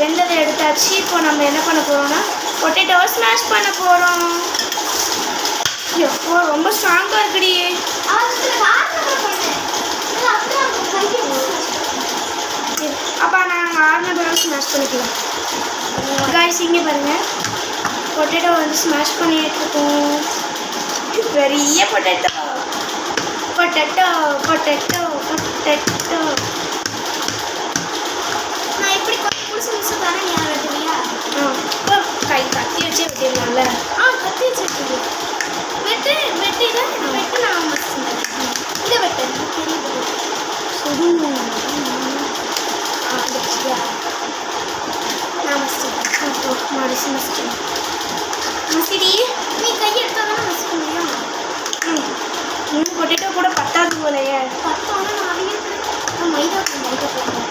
வெந்ததை எடுத்தாச்சு. இப்போ நம்ம என்ன பண்ண போகிறோம்னா பொட்டேட்டோவை ஸ்மாஷ் பண்ண போகிறோம். எப்போ ரொம்ப ஸ்ட்ராங்காக இருக்குடி. அப்போ நாங்கள் ஆறுன பிறகு ஸ்மாஷ் பண்ணிக்கலாம். காய்ஸ் இங்கே பாருங்கள், பொட்டேட்டோ வந்து ஸ்மாஷ் பண்ணிட்டுருக்கோம். பெரிய பொட்டேட்டோ பொட்டேட்டோ பொட்டேட்டோ பொட்டேட்டோ. நான் இப்படி கொஞ்சம் புதுசு புதுசு தானே நீ வெட்டுவியா? இப்போ கை கத்தி வச்சே வெட்டிடலாம்ல. கத்தி வச்சுருக்கீங்க. வெட்டு வெட்டு இதை வெட்டு. நான் இதை வெட்டு சுடுங்க. நான் மசிச்சு மசிடி மசிடி. நீ கையை எடுத்தால் தானே மசிக்க முடியும். இன்னும் பொட்டேட்டோ கூட பத்தாது போலையே. பத்தோன்னா நான் நான் மைதா போடுறேன்.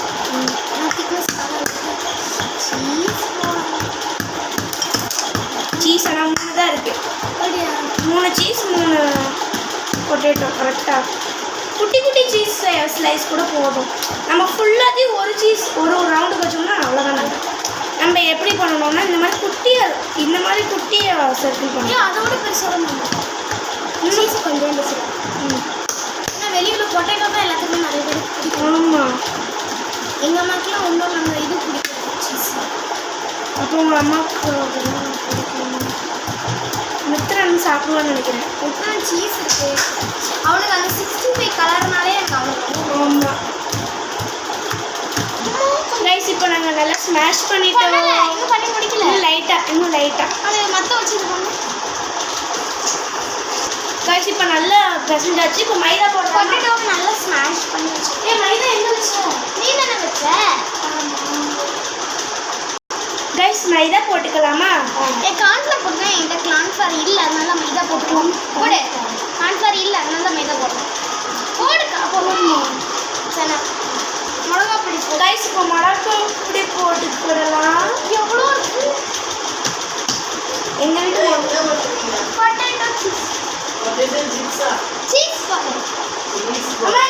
நான் திக்னஸ் சீஸ் ஆனால் 3 தான் இருக்குது. 3 சீஸ் 3 பொட்டேட்டோ கரெக்டாக. குட்டி குட்டி சீஸ் ஸ்லைஸ் கூட போதும். நம்ம ஃபுல்லாத்தையும் ஒரு சீஸ் ஒரு ரவுண்டு வச்சோம்னா அவ்வளோதான். நம்ம எப்படி பண்ணணும்னா இந்த மாதிரி குட்டியை சர்க்கிள் பண்ணணும். அதோட பெருசாக சீஸ் கொஞ்சம் பெருசு. ஏன்னா வெளியில் பொட்டேட்டோ தான் எல்லாத்துக்குமே நிறைய பேர் பிடிக்கும். ஆமாம், எங்கள் அம்மாவுக்குலாம் ஒன்றும் நம்ம இது பிடிக்கும் சீஸ். அப்போ உங்கள் அம்மாவுக்கு மித்திரன் சாப்பிடுவான்னு நினைக்கிறேன். மித்திரன் சீஸ் இருக்குது. அவனுக்கு அந்த 65 கலர்னாலே எனக்கு அவ்வளோ. ஆமாம் ரைஸ். இப்போ நாங்கள் நல்லா ஸ்மாஷ் பண்ணிட்டோம். இன்னும் பண்ணி முடிக்கல. இன்னும் லைட்டாக அது மற்ற வச்சுருக்கோம். ரைஸ் இப்போ நல்லா பிசைஞ்சாச்சு. இப்போ மைதா போட்டு பொட்டேட்டோவை நல்லா ஸ்மாஷ் பண்ணி வச்சு. மைதா எங்கே வச்ச? நீ தானே வச்ச. ரைஸ் மைதா போட்டுக்கலாமா? கார்ன்ஃப்ளவர் போட்டுதான். என்கிட்ட கார்ன்ஃப்ளவர் இல்லை, அதனால மைதா போட்டுக்கலாம். போடு. கார்ன்ஃப்ளவர் இல்லை, அதனால தான் மைதா போடுறேன். போடுக்கா போடணும். சரி, மிளகா பொடி போடு. ரைஸ் இப்போ மிளகா பொடி போட்டுக்கிடலாம். எவ்வளோ இருக்கு? எங்கள் வீட்டில் பொட்டேட்டோ சீஸ். சீஸ் போடு. அம்மா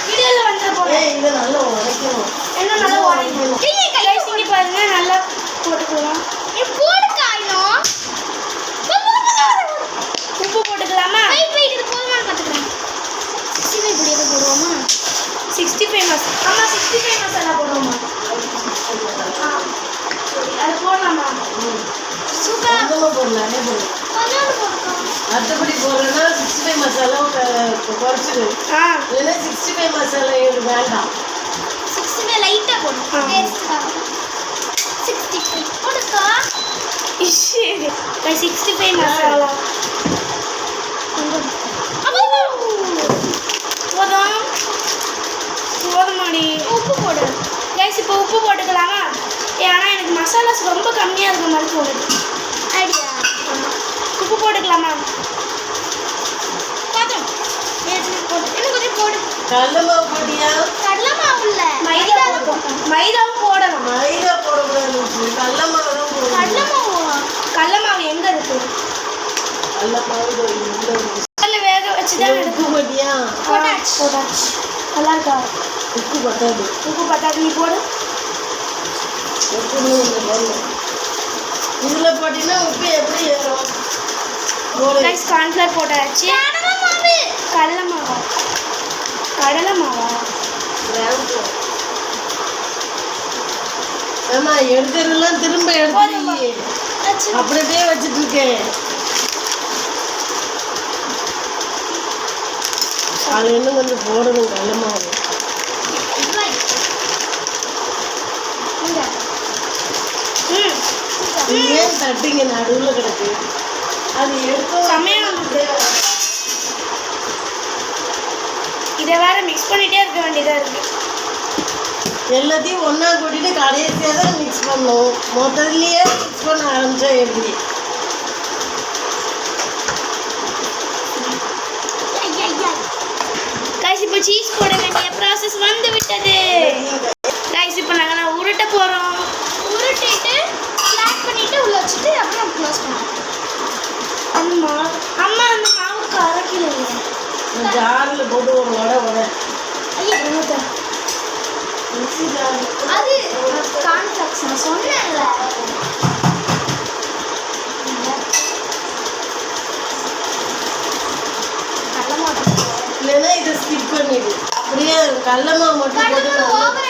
வீடியோவில் வந்து போடுறேன். இன்னும் நல்லா உடைக்கணும். இன்னும் நல்லா உடைக்கணும். ரைஸ் இங்கே பாருங்க, நல்லா போட்டுக்கலாம். போடுக்கா. இன்னும் உப்பு போட்டுக்கலாமா? வெயிட் இது போதுமானு பார்த்துக்கிறேன். 65 பொடி எது போடுவோமா? 65 மசாலா. ஆமாம் 65 மசாலா போடுவோமா? அது போடலாமா? சூப்பராக கொஞ்சமாக போடலாமே போடும். கொஞ்சோண்டு போட்டுக்கோ. மற்றபடி போடுறேன்னா 65 மசாலாவும் குறைச்சிடு. இல்லைன்னா 65 மசாலா வேண்டாம். 65 லைட்டாக போடும். டேஸ்ட்டுக்காக 65 போடுக்கா. 65 மசாலா போதுமாடி. உப்பு போடு. கைஸ் இப்போ உப்பு போட்டுக்கலாமா? ஏன்னா எனக்கு மசாலாஸ் ரொம்ப கம்மியாக இருக்கிற மாதிரி தோணுது. ஐடியா. உப்பு போட்டுக்கலாமா? பார்த்தோம். போடு. இன்னும் கொஞ்சம் போடு. கடலை மாவு போட்டியா? கடலை மாவு இல்லை, மைதாவும் போடணும். மைதா போடக்கூடாது. கடலை மாவு தான் போடணும். கடலை மாவு. கடல மாவு எங்கே இருக்கு? கடலை மாவு அதில் வேக வச்சு தான் உப்பு போட்டியா? போட்டாச்சு. நல்லா இருக்கா? உப்பு பத்தாது. உப்பு பத்தாது. நீ போடு. இதில் போட்டினா உப்பு எப்படி ஏறும்? ரைஸ் கார்ன்ஃப்ளவர் போட்டாச்சு. கடலை மாவா? ஆமா, எடுக்கிறதெல்லாம் திரும்ப எடுத்து அப்படியே வச்சுட்டு இருக்கேன். அதில் இன்னும் கொஞ்சம் போடணும் கடலை மாவு. ஏன் தட்டிங்க நடுவில் கிடக்கு? அது எடுக்கும் சமையல் இதை வேற மிக்ஸ் பண்ணிட்டே இருக்க வேண்டியதாக இருக்கு. எல்லாத்தையும் ஒன்றா கூட்டிட்டு கடைசியாக தான் மிக்ஸ் பண்ணணும். முதல்லையே மிக்ஸ் பண்ண ஆரம்பிச்சா எப்படி? கைஸ் இப்போ சீஸ் போட வேண்டிய ப்ராசஸ் வந்து விட்டது. கைஸ் இப்போ நாங்கள் உருட்ட போகிறோம். உருட்டிட்டு ஃப்ளாட் பண்ணிட்டு உள்ள வச்சுட்டு அப்புறம் க்ளோஸ் பண்ணுவோம். அம்மா அந்த மாவுக்கு அரைக்கல ஜாரில் போட்டு ஒரு வடை ஐயா மிக்ஸி ஜார் அது கார்ன்ஃப்ளக்ஸ் நான் சொன்னேன்ல. கடலை மாவு இல்லைன்னா இதை ஸ்கிப் பண்ணிடு. அப்படியே கடல மாவு மட்டும் போட்டு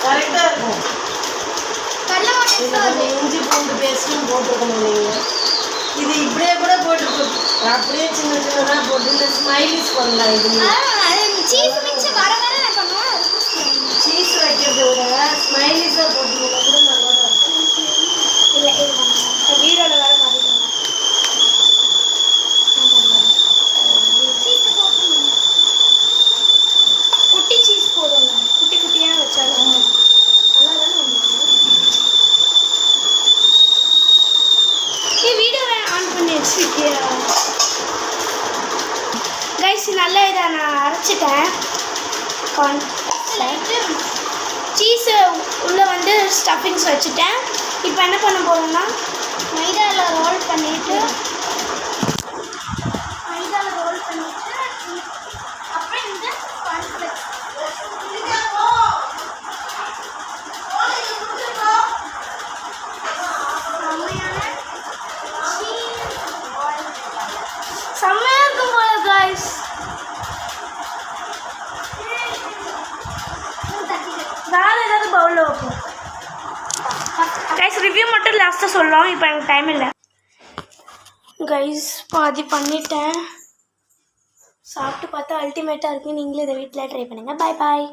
கரெக்டாக இருக்கும். கடலை மாவு இது கொஞ்சம் இஞ்சி பூண்டு பேஸ்ட்டும் போட்டுருக்கணும் நீங்கள். இது இப்படியே கூட போட்டுருக்கோம். அப்படியே சின்ன சின்னதாக போட்டு இந்த ஸ்மைலிஸ் பண்ணலாம். இது சீஸ் மிக்ஸ் வர வர நான் பண்ணுவேன். சீஸ் வைக்கிறத விட ஸ்மைலிஸாக போட்டுருந்தா கூட நல்லா தான் இருக்கும். இல்லை இது வீடியோவில் வேறு மாறிடுவாங்க. சீஸ் போட்டு குட்டி சீஸ் போடுவாங்க, குட்டி குட்டியாக வச்சாலும் நல்லா தானே வீடியோவை ஆன் பண்ணி வச்சுருக்கியா கைஸ்? நல்லா இதை நான் அரைச்சிட்டேன். சீஸு உள்ளே வந்து ஸ்டஃபிங்ஸ் வச்சுட்டேன். இப்போ என்ன பண்ண போகிறோம்னா மைதாவில் ரோல் பண்ணிட்டு அப்புறம் இந்த கார்ன்ஃப்ளெக்ஸ் செம்மையாக இருக்கும் போல கைஸ். வேறு ஏதாவது பவுலில் வைப்போம் கைஸ். ரிவ்யூ மட்டும் லாஸ்ட்டாக சொல்லுவோம், இப்போ எனக்கு டைம் இல்லை கைஸ். பாதி பண்ணிட்டேன். சாப்பிட்டு பார்த்தா அல்டிமேட்டாக இருக்குது. நீங்களே இதை வீட்டில் ட்ரை பண்ணுங்கள். பாய் பாய்.